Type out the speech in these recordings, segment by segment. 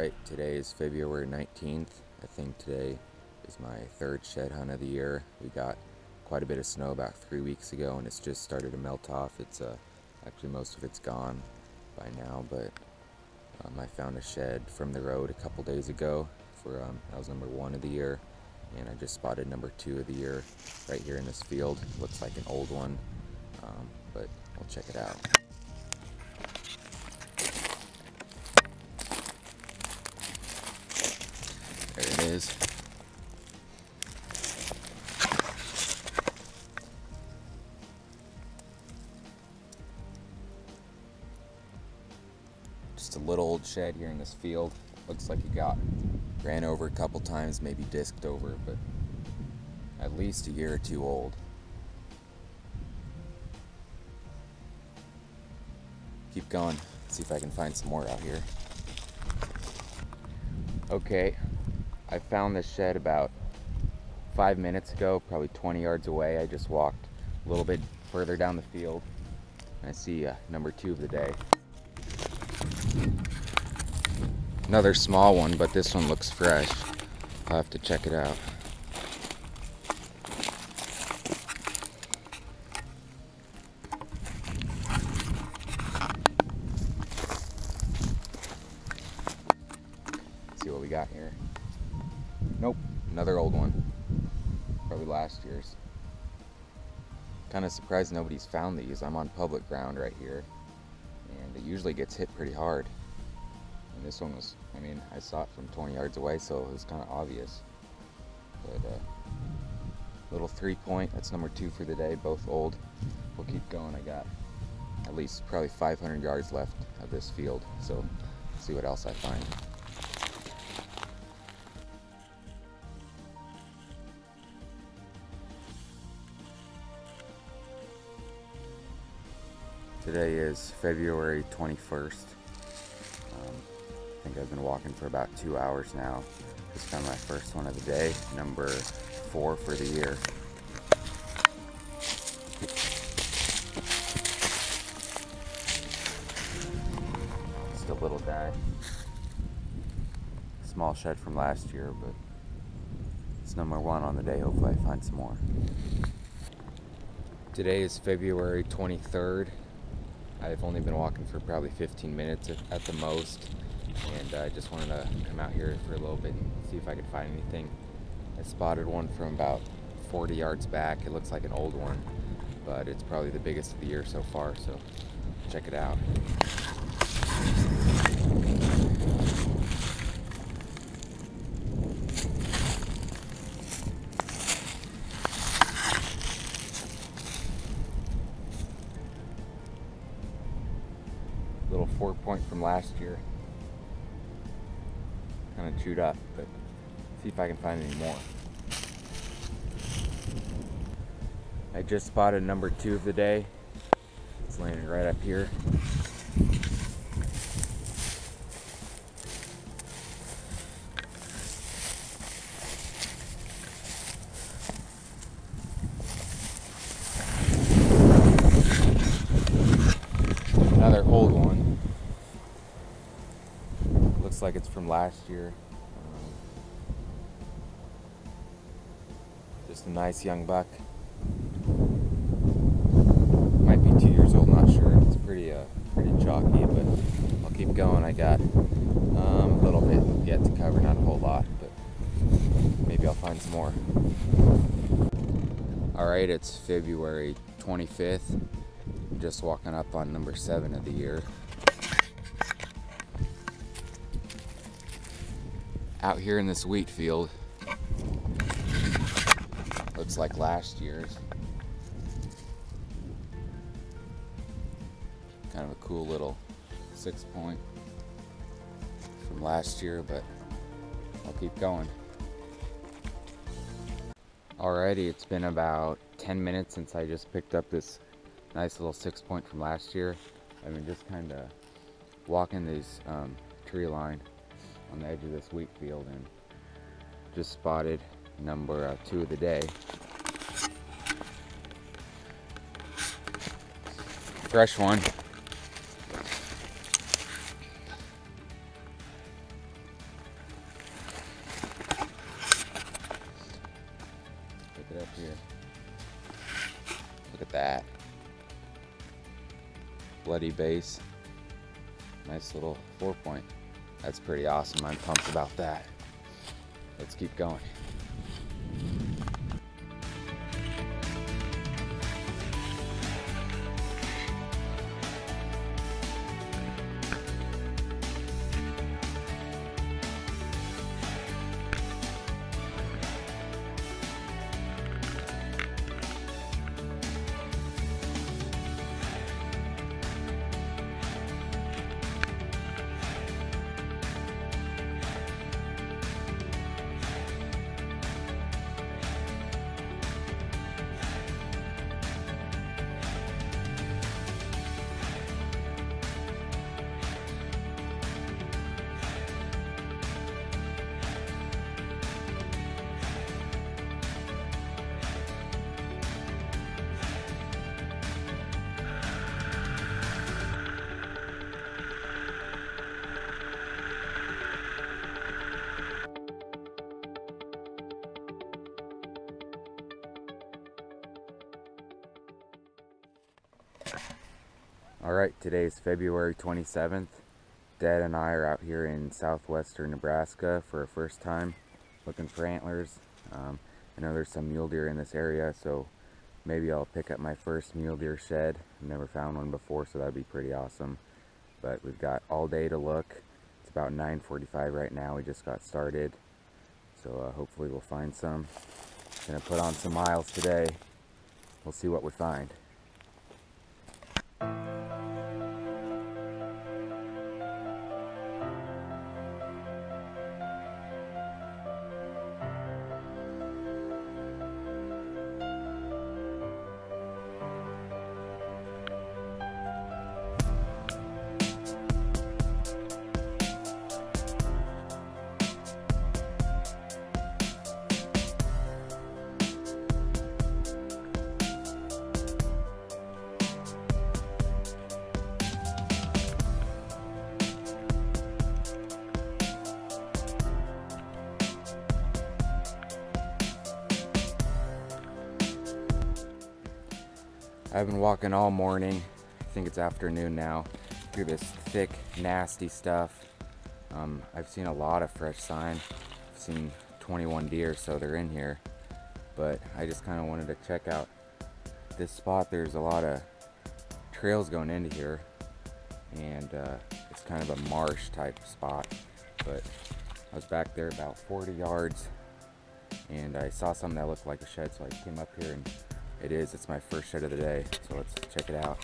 Alright, today is February 19th. I think today is my third shed hunt of the year. We got quite a bit of snow about 3 weeks ago and it's just started to melt off. It's actually most of it's gone by now, but I found a shed from the road a couple days ago for that was number 1 of the year, and I just spotted number 2 of the year right here in this field. Looks like an old one, but we'll check it out. There it is. Just a little old shed here in this field. Looks like it got ran over a couple times, maybe disked over, but at least a year or 2 old. Keep going, see if I can find some more out here. Okay, I found this shed about 5 minutes ago, probably 20 yards away. I just walked a little bit further down the field and I see number 2 of the day. Another small one, but this one looks fresh. I'll have to check it out. See what we got here. Nope, another old one. Probably last year's. Kind of surprised nobody's found these. I'm on public ground right here, and it usually gets hit pretty hard. And this one was, I mean, I saw it from 20 yards away, so it was kind of obvious. But little 3-point, that's number 2 for the day, both old. We'll keep going. I got at least probably 500 yards left of this field, so see what else I find. Today is February 21st. I think I've been walking for about 2 hours now. Just found my first one of the day, number 4 for the year. Just a little guy. Small shed from last year, but it's number 1 on the day. Hopefully I find some more. Today is February 23rd. I've only been walking for probably 15 minutes at the most, and I just wanted to come out here for a little bit and see if I could find anything. I spotted one from about 40 yards back. It looks like an old one, but it's probably the biggest of the year so far, so check it out. Little 4-point from last year. Kind of chewed up, but see if I can find any more. I just spotted number 2 of the day. It's landing right up here. Another old one. Looks like it's from last year. Just a nice young buck. Might be 2 years old, not sure. It's pretty chalky, but I'll keep going. I got a little bit yet to cover, not a whole lot, but maybe I'll find some more. Alright, it's February 25th. I'm just walking up on number 7 of the year. Out here in this wheat field. Looks like last year's. Kind of a cool little 6-point from last year, but I'll keep going. Alrighty, it's been about 10 minutes since I just picked up this nice little 6-point from last year. I've been just kind of walking this tree line on the edge of this wheat field and just spotted number 2 of the day. Fresh one. bloody base. Nice little 4-point. That's pretty awesome. I'm pumped about that. Let's keep going. Alright, today is February 27th. Dad and I are out here in southwestern Nebraska for a first time looking for antlers. I know there's some mule deer in this area, so maybe I'll pick up my first mule deer shed. I've never found one before, so that'd be pretty awesome. But we've got all day to look. It's about 9:45 right now. We just got started, so hopefully we'll find some. Gonna put on some miles today. We'll see what we find. I've been walking all morning. I think it's afternoon now. Through this thick, nasty stuff. I've seen a lot of fresh sign. I've seen 21 deer, so they're in here. But I just kind of wanted to check out this spot. There's a lot of trails going into here, and it's kind of a marsh type spot. But I was back there about 40 yards, and I saw something that looked like a shed, so I came up here, and it's my first shed of the day, so let's check it out.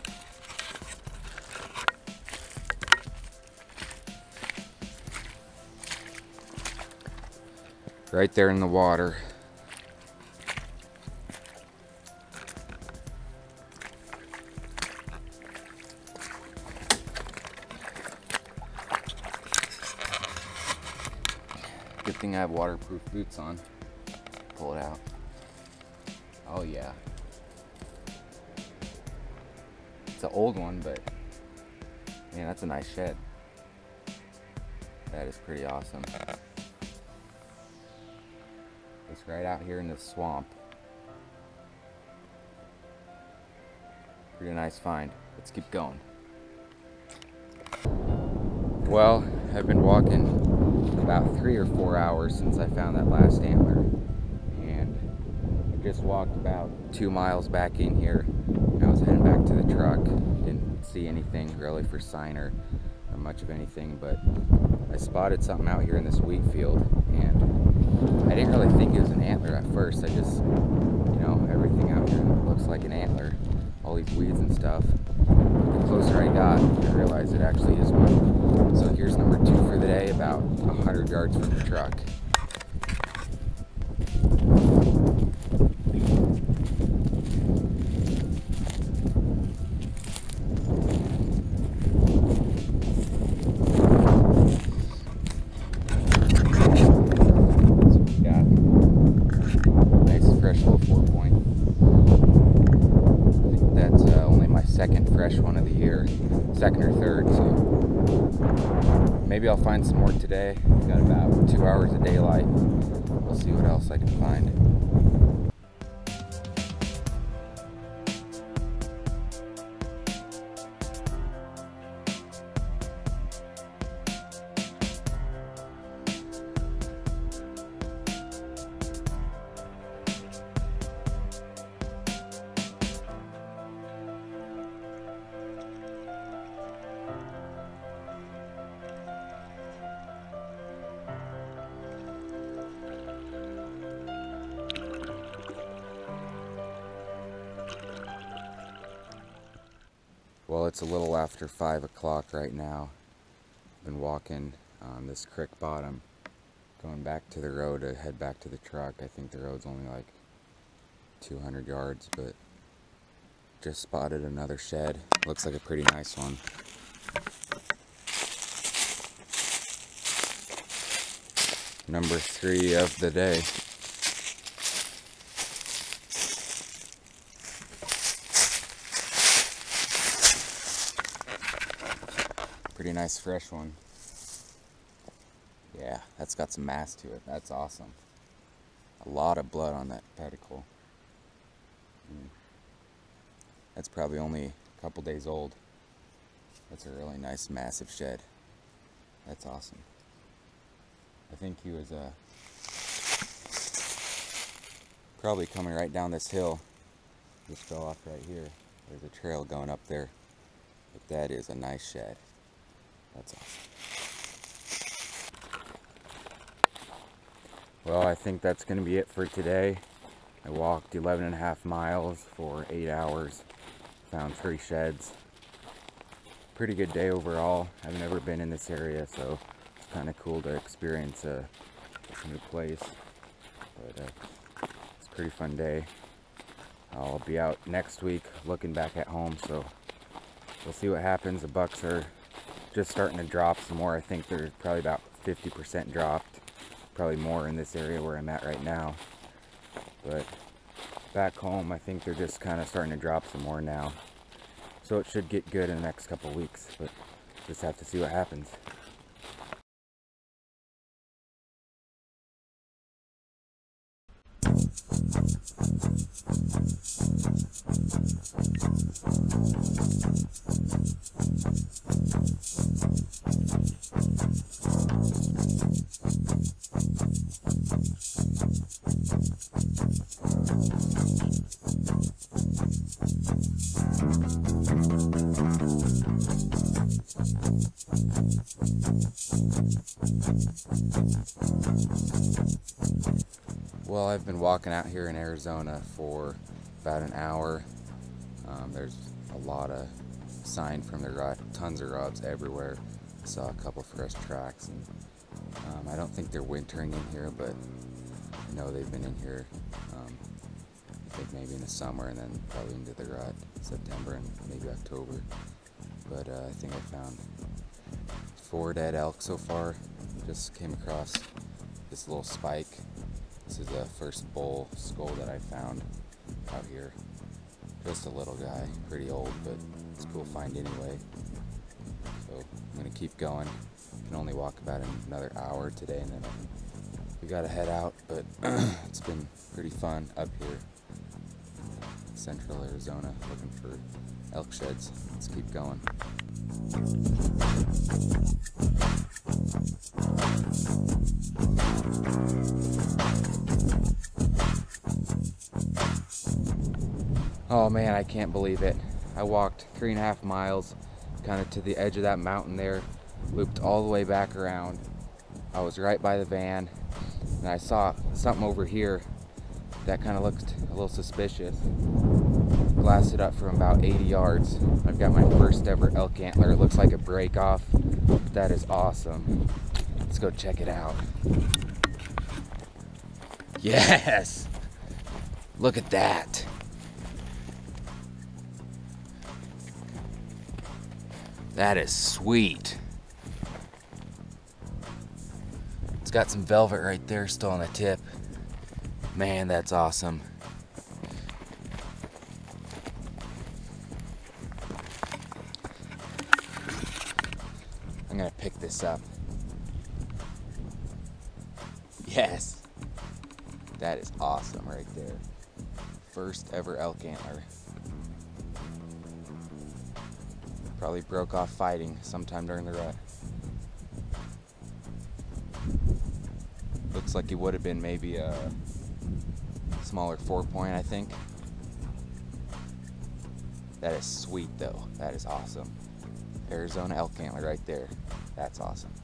Right there in the water. Good thing I have waterproof boots on. Pull it out. Oh yeah. It's an old one, but man, that's a nice shed. That is pretty awesome. It's right out here in the swamp. Pretty nice find. Let's keep going. Well, I've been walking about 3 or 4 hours since I found that last antler. Just walked about 2 miles back in here, and I was heading back to the truck. Didn't see anything really for sign or much of anything, but I spotted something out here in this wheat field, and I didn't really think it was an antler at first. I just, everything out here looks like an antler, all these weeds and stuff. But the closer I got, I realized it actually is one. So here's number 2 for the day, about 100 yards from the truck. Second or third, so maybe I'll find some more today. We've got about 2 hours of daylight. We'll see what else I can find. Well, it's a little after 5 o'clock right now. I've been walking on this creek bottom, going back to the road to head back to the truck. I think the road's only like 200 yards, but just spotted another shed. Looks like a pretty nice one. Number 3 of the day. Pretty nice fresh one. Yeah, that's got some mass to it. That's awesome. A lot of blood on that pedicle. That's probably only a couple days old. That's a really nice massive shed. That's awesome. I think he was probably coming right down this hill. Just fell off right here. There's a trail going up there. But that is a nice shed. That's awesome. Well, I think that's going to be it for today. I walked 11.5 miles for 8 hours. Found 3 sheds. Pretty good day overall. I've never been in this area, so it's kind of cool to experience a new place. But it's a pretty fun day. I'll be out next week looking back at home, so we'll see what happens. The bucks are just starting to drop some more. I think they're probably about 50% dropped. Probably more in this area where I'm at right now. But back home, I think they're just kind of starting to drop some more now. So it should get good in the next couple weeks, but just have to see what happens. Well, I've been walking out here in Arizona for about an hour. There's a lot of sign from the rut, tons of rods everywhere. I saw a couple fresh tracks, and I don't think they're wintering in here, but I know they've been in here. I think maybe in the summer, and then probably into the rut, September and maybe October. But I think I found 4 dead elk so far. Just came across this little spike. This is the first bull skull that I found out here. Just a little guy, pretty old, but it's a cool find anyway. So I'm gonna keep going. Can only walk about another hour today, and then we gotta head out. But it's been pretty fun up here in central Arizona, looking for elk sheds. Let's keep going. Oh man, I can't believe it. I walked 3.5 miles kind of to the edge of that mountain there, looped all the way back around. I was right by the van, and I saw something over here that kind of looked a little suspicious. Glassed it up from about 80 yards. I've got my first ever elk antler. It looks like a break off, but that is awesome. Let's go check it out. Yes! Look at that. That is sweet. It's got some velvet right there still on the tip. Man, that's awesome. I'm gonna pick this up. Yes. That is awesome right there. First ever elk antler. Probably broke off fighting sometime during the rut. Looks like he would have been maybe a smaller 4-point, I think. That is sweet though. That is awesome. Arizona elk antler right there. That's awesome.